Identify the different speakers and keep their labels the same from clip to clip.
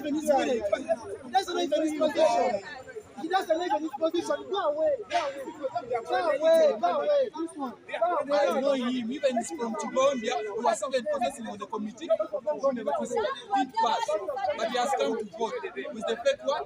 Speaker 1: even his village. He doesn't know even his position. He doesn't know even his position. Go away. Go away. Go away. Go away. This one.
Speaker 2: I know him. Even he's from Kulonda. He was even possessing on the committee. Never to say big pass. But he has come to vote with the fake one.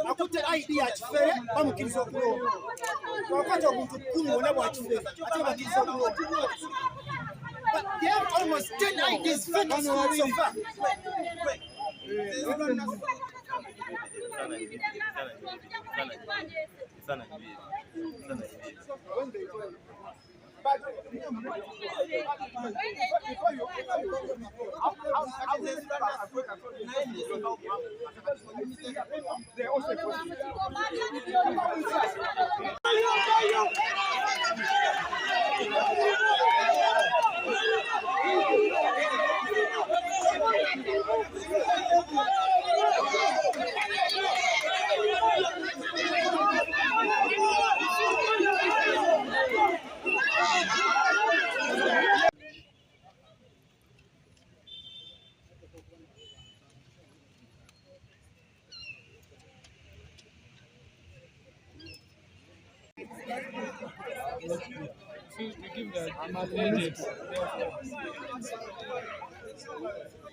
Speaker 1: Akutte ID ya kifere bamukiriza okulonda. Wakati omuntu 10 wona bwa kifere ate bakiriza okulonda. But they have almost 10 IDs fake so far.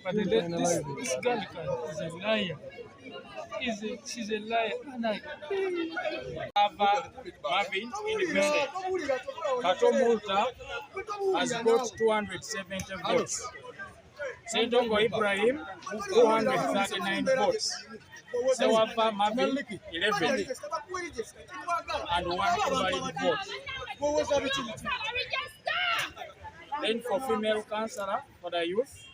Speaker 3: But this girl is a liar. She's a liar. Marvin independent. Katomulta has got 270 votes. Sentongo Ibrahim 239 votes. Sewapa Marvin 11 and 1 invalid vote. Then for female councillor for the youth,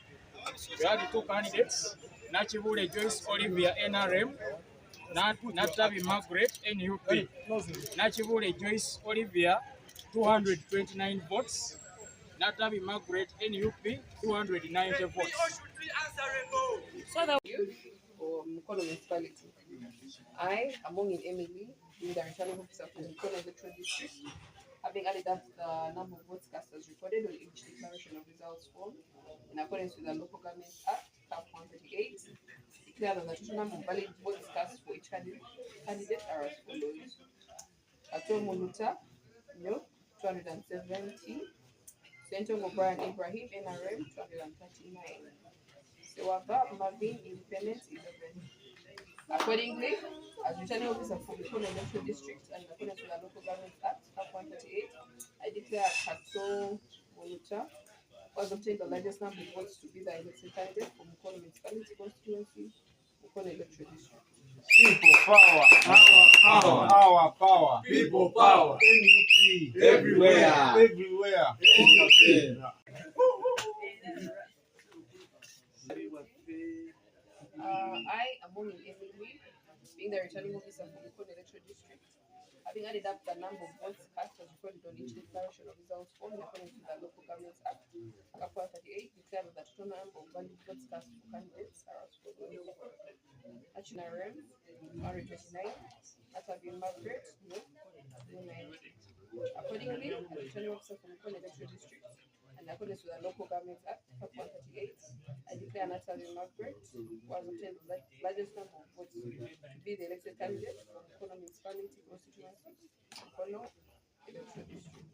Speaker 3: we have the 2 candidates, Nachibule Joyce Olivia NRM, Natabi Margaret NUP. Nachibule Joyce Olivia 229 votes, Natabi Margaret NUP 290 votes.
Speaker 4: So that for Mukono municipality, I, among in Emily, being the returning officer for Mukono electoral district, having added up the number of votes cast as recorded on each declaration of results form in accordance with the Local Government Act, Cap 138, declare that the total number of valid votes cast for each candidate are as follows. Atom Muluta, no, 270. Sentongo Brian Ibrahim, NRM, 239. Sewaba Marvin, Independent, 11. Accordingly, as returning officer for Mukono electoral district and in accordance with the Local Government Act, Cap 138, I declare Atom Muluta was obtained the largest number of votes to be the elected candidate for Mukono municipality constituency, Mukono electoral district.
Speaker 5: People power, power, power. People power. NUP everywhere, everywhere. NUP.
Speaker 4: I, among in Emily, being the returning officer for Mukono electoral district, having added up the number of votes cast as recorded on each declaration of results form in accordance with the Local Government Act, Cap 138, declare that the total number of valid votes cast for candidates are as follows. Achinarem, 129. Atabi Margaret, no, 290. Accordingly, as returning officer for Mukono electoral district, and in accordance with the Local Government Act, Cap 138, I declare Natalie Margaret was obtained the largest number of votes to be the elected candidate for Mukono municipality constituency, Mukono electoral district.